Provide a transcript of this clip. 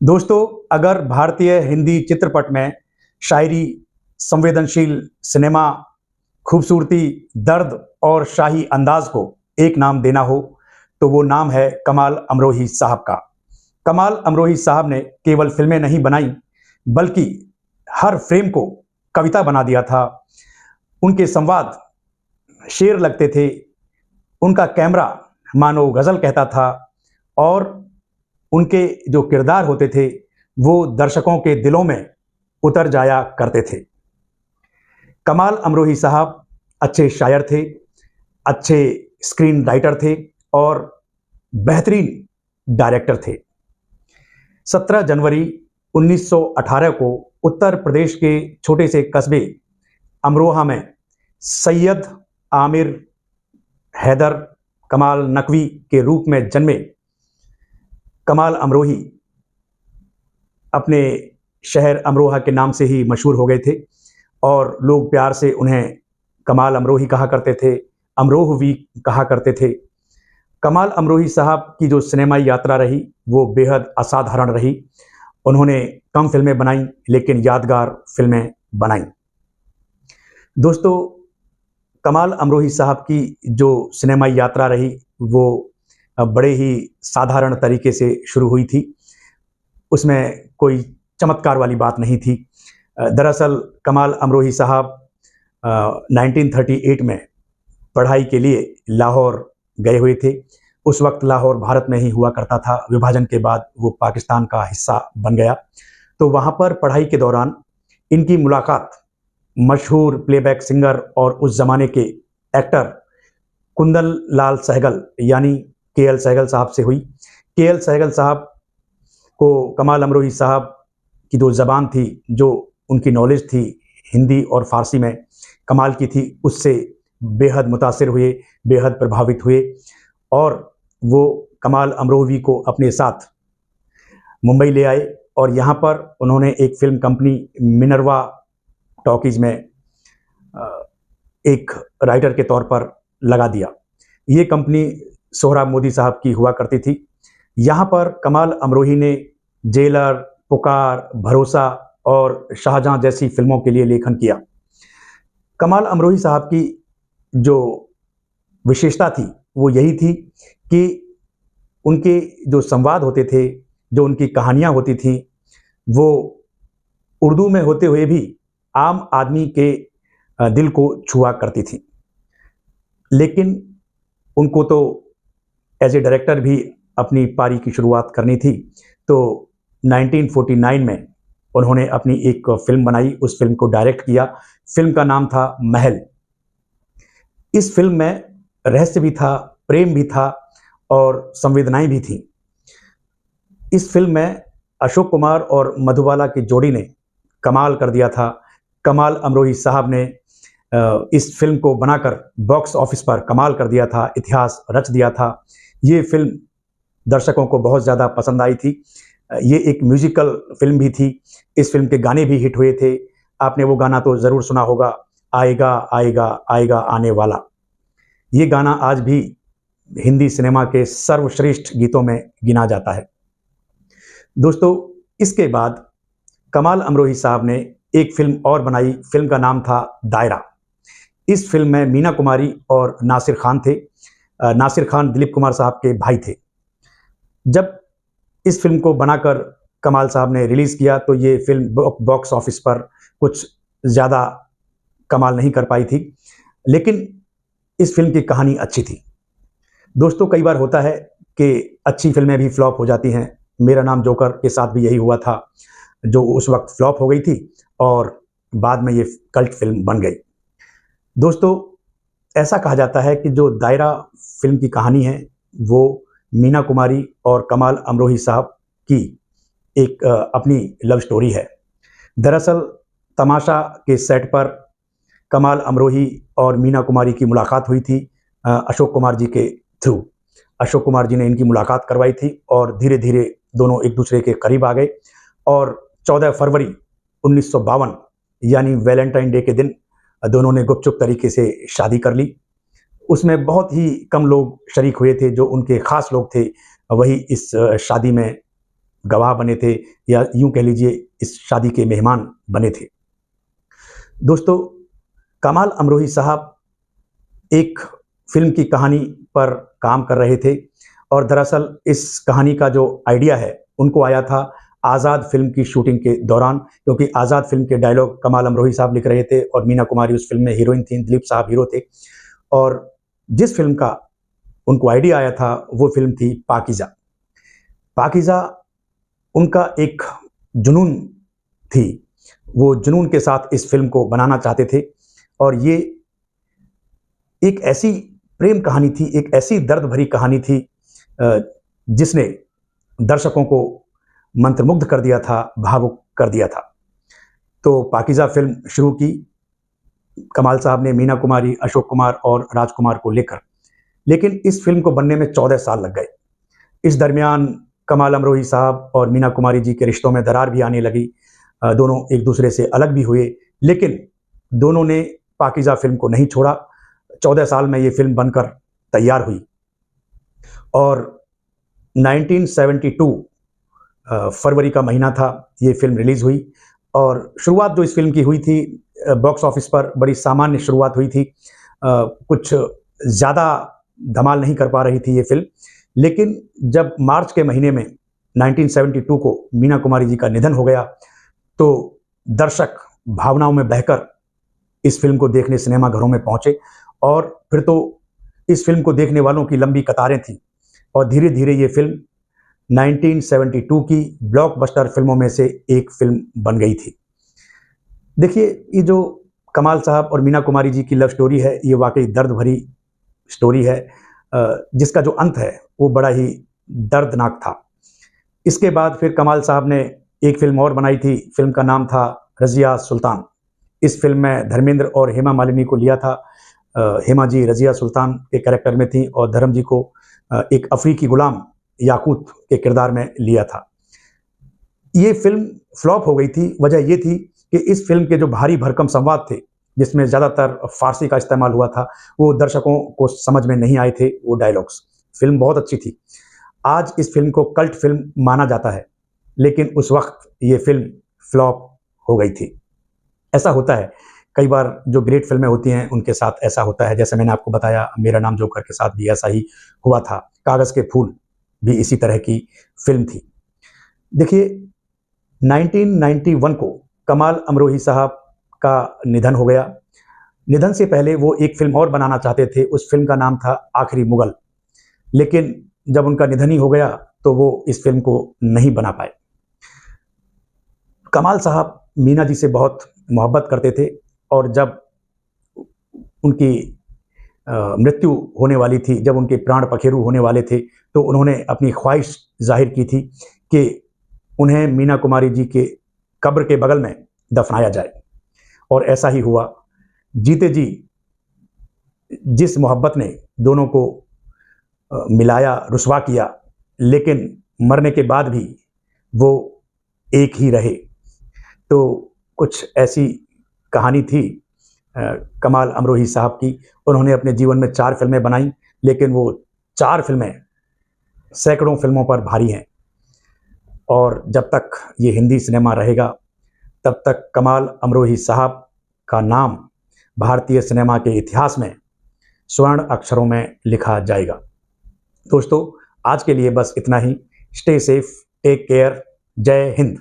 दोस्तों, अगर भारतीय हिंदी चित्रपट में शायरी, संवेदनशील सिनेमा, खूबसूरती, दर्द और शाही अंदाज को एक नाम देना हो, तो वो नाम है कमाल अमरोही साहब का। कमाल अमरोही साहब ने केवल फिल्में नहीं बनाई, बल्कि हर फ्रेम को कविता बना दिया था। उनके संवाद शेर लगते थे, उनका कैमरा मानो गज़ल कहता था और उनके जो किरदार होते थे, वो दर्शकों के दिलों में उतर जाया करते थे। कमाल अमरोही साहब अच्छे शायर थे, अच्छे स्क्रीन राइटर थे और बेहतरीन डायरेक्टर थे। 17 जनवरी 1918 को उत्तर प्रदेश के छोटे से कस्बे अमरोहा में सैयद आमिर हैदर कमाल नकवी के रूप में जन्मे कमाल अमरोही अपने शहर अमरोहा के नाम से ही मशहूर हो गए थे और लोग प्यार से उन्हें कमाल अमरोही कहा करते थे, अमरोह भी कहा करते थे। कमाल अमरोही साहब की जो सिनेमाई यात्रा रही, वो बेहद असाधारण रही। उन्होंने कम फिल्में बनाई, लेकिन यादगार फिल्में बनाई। दोस्तों, कमाल अमरोही साहब की जो सिनेमाई यात्रा रही, वो बड़े ही साधारण तरीके से शुरू हुई थी। उसमें कोई चमत्कार वाली बात नहीं थी। दरअसल कमाल अमरोही साहब 1938 में पढ़ाई के लिए लाहौर गए हुए थे। उस वक्त लाहौर भारत में ही हुआ करता था। विभाजन के बाद वो पाकिस्तान का हिस्सा बन गया। तो वहाँ पर पढ़ाई के दौरान इनकी मुलाकात मशहूर प्लेबैक सिंगर और उस ज़माने के एक्टर कुंदन लाल सहगल यानी के.एल. सहगल साहब से हुई। के.एल. सहगल साहब को कमाल अमरोही साहब की जो ज़बान थी, जो उनकी नॉलेज थी हिंदी और फ़ारसी में, कमाल की थी। उससे बेहद मुतासिर हुए, बेहद प्रभावित हुए और वो कमाल अमरोही को अपने साथ मुंबई ले आए और यहाँ पर उन्होंने एक फ़िल्म कंपनी मिनर्वा टॉकीज़ में एक राइटर के तौर पर लगा दिया। ये कंपनी सोहराब मोदी साहब की हुआ करती थी। यहाँ पर कमाल अमरोही ने जेलर, पुकार, भरोसा और शाहजहां जैसी फिल्मों के लिए लेखन किया। कमाल अमरोही साहब की जो विशेषता थी, वो यही थी कि उनके जो संवाद होते थे, जो उनकी कहानियाँ होती थी, वो उर्दू में होते हुए भी आम आदमी के दिल को छुआ करती थी। लेकिन उनको तो एज ए डायरेक्टर भी अपनी पारी की शुरुआत करनी थी। तो 1949 में उन्होंने अपनी एक फिल्म बनाई, उस फिल्म को डायरेक्ट किया। फिल्म का नाम था महल। इस फिल्म में रहस्य भी था, प्रेम भी था और संवेदनाएं भी थी। इस फिल्म में अशोक कुमार और मधुबाला की जोड़ी ने कमाल कर दिया था। कमाल अमरोही साहब ने इस फिल्म को बनाकर बॉक्स ऑफिस पर कमाल कर दिया था, इतिहास रच दिया था। ये फिल्म दर्शकों को बहुत ज़्यादा पसंद आई थी। ये एक म्यूजिकल फिल्म भी थी। इस फिल्म के गाने भी हिट हुए थे। आपने वो गाना तो ज़रूर सुना होगा, आएगा आएगा आएगा आने वाला। ये गाना आज भी हिंदी सिनेमा के सर्वश्रेष्ठ गीतों में गिना जाता है। दोस्तों, इसके बाद कमाल अमरोही साहब ने एक फिल्म और बनाई। फिल्म का नाम था दायरा। इस फिल्म में मीना कुमारी और नासिर खान थे। नासिर खान दिलीप कुमार साहब के भाई थे। जब इस फिल्म को बनाकर कमाल साहब ने रिलीज़ किया, तो ये फिल्म बॉक्स ऑफिस पर कुछ ज़्यादा कमाल नहीं कर पाई थी, लेकिन इस फिल्म की कहानी अच्छी थी। दोस्तों, कई बार होता है कि अच्छी फिल्में भी फ्लॉप हो जाती हैं। मेरा नाम जोकर के साथ भी यही हुआ था, जो उस वक्त फ्लॉप हो गई थी और बाद में ये कल्ट फिल्म बन गई। दोस्तों, ऐसा कहा जाता है कि जो दायरा फिल्म की कहानी है, वो मीना कुमारी और कमाल अमरोही साहब की एक अपनी लव स्टोरी है। दरअसल तमाशा के सेट पर कमाल अमरोही और मीना कुमारी की मुलाकात हुई थी अशोक कुमार जी के थ्रू। अशोक कुमार जी ने इनकी मुलाकात करवाई थी और धीरे धीरे दोनों एक दूसरे के करीब आ गए और 14 फरवरी 1952 यानी वैलेंटाइन डे के दिन दोनों ने गुपचुप तरीके से शादी कर ली। उसमें बहुत ही कम लोग शरीक हुए थे, जो उनके ख़ास लोग थे वही इस शादी में गवाह बने थे, या यूं कह लीजिए इस शादी के मेहमान बने थे। दोस्तों, कमाल अमरोही साहब एक फिल्म की कहानी पर काम कर रहे थे, और दरअसल इस कहानी का जो आइडिया है उनको आया था आज़ाद फिल्म की शूटिंग के दौरान, क्योंकि आज़ाद फिल्म के डायलॉग कमाल अमरोही साहब लिख रहे थे और मीना कुमारी उस फिल्म में हीरोइन थी, दिलीप साहब हीरो थे। और जिस फिल्म का उनको आइडिया आया था वो फिल्म थी पाकीज़ा। पाकीज़ा उनका एक जुनून थी, वो जुनून के साथ इस फिल्म को बनाना चाहते थे, और ये एक ऐसी प्रेम कहानी थी, एक ऐसी दर्द भरी कहानी थी जिसने दर्शकों को मंत्रमुग्ध कर दिया था, भावुक कर दिया था। तो पाकीज़ा फिल्म शुरू की कमाल साहब ने मीना कुमारी, अशोक कुमार और राजकुमार को लेकर, लेकिन इस फिल्म को बनने में 14 साल लग गए। इस दरमियान कमाल अमरोही साहब और मीना कुमारी जी के रिश्तों में दरार भी आने लगी, दोनों एक दूसरे से अलग भी हुए, लेकिन दोनों ने पाकीज़ा फिल्म को नहीं छोड़ा। 14 साल में ये फिल्म बनकर तैयार हुई, और 1972 फरवरी का महीना था, ये फिल्म रिलीज हुई। और शुरुआत जो इस फिल्म की हुई थी, बॉक्स ऑफिस पर बड़ी सामान्य शुरुआत हुई थी, कुछ ज़्यादा धमाल नहीं कर पा रही थी ये फिल्म। लेकिन जब मार्च के महीने में 1972 को मीना कुमारी जी का निधन हो गया, तो दर्शक भावनाओं में बहकर इस फिल्म को देखने सिनेमा घरों में पहुंचे, और फिर तो इस फिल्म को देखने वालों की लंबी कतारें थीं, और धीरे धीरे ये फिल्म 1972 की ब्लॉकबस्टर फिल्मों में से एक फिल्म बन गई थी। देखिए, ये जो कमाल साहब और मीना कुमारी जी की लव स्टोरी है, ये वाकई दर्द भरी स्टोरी है, जिसका जो अंत है वो बड़ा ही दर्दनाक था। इसके बाद फिर कमाल साहब ने एक फिल्म और बनाई थी, फिल्म का नाम था रज़िया सुल्तान। इस फिल्म में धर्मेंद्र और हेमा मालिनी को लिया था। हेमा जी रज़िया सुल्तान के कैरेक्टर में थी, और धर्म जी को एक अफ्रीकी गुलाम याकूत के किरदार में लिया था। ये फिल्म फ्लॉप हो गई थी। वजह ये थी कि इस फिल्म के जो भारी भरकम संवाद थे, जिसमें ज़्यादातर फारसी का इस्तेमाल हुआ था, वो दर्शकों को समझ में नहीं आए थे वो डायलॉग्स। फिल्म बहुत अच्छी थी, आज इस फिल्म को कल्ट फिल्म माना जाता है, लेकिन उस वक्त ये फिल्म फ्लॉप हो गई थी। ऐसा होता है कई बार, जो ग्रेट फिल्में होती हैं उनके साथ ऐसा होता है। जैसे मैंने आपको बताया, मेरा नाम जोकर के साथ भी ऐसा ही हुआ था। कागज़ के फूल भी इसी तरह की फिल्म थी। देखिए, 1991 को कमाल अमरोही साहब का निधन हो गया। निधन से पहले वो एक फिल्म और बनाना चाहते थे, उस फिल्म का नाम था आखिरी मुगल, लेकिन जब उनका निधन ही हो गया तो वो इस फिल्म को नहीं बना पाए। कमाल साहब मीना जी से बहुत मोहब्बत करते थे, और जब उनकी मृत्यु होने वाली थी, जब उनके प्राण पखेरु होने वाले थे, तो उन्होंने अपनी ख्वाहिश जाहिर की थी कि उन्हें मीना कुमारी जी के कब्र के बगल में दफनाया जाए, और ऐसा ही हुआ। जीते जी जिस मोहब्बत ने दोनों को मिलाया, रुसवा किया, लेकिन मरने के बाद भी वो एक ही रहे। तो कुछ ऐसी कहानी थी कमाल अमरोही साहब की। उन्होंने अपने जीवन में 4 फिल्में बनाई, लेकिन वो 4 फिल्में सैकड़ों फिल्मों पर भारी हैं, और जब तक ये हिंदी सिनेमा रहेगा, तब तक कमाल अमरोही साहब का नाम भारतीय सिनेमा के इतिहास में स्वर्ण अक्षरों में लिखा जाएगा। दोस्तों, आज के लिए बस इतना ही। स्टे सेफ, टेक केयर, जय हिंद।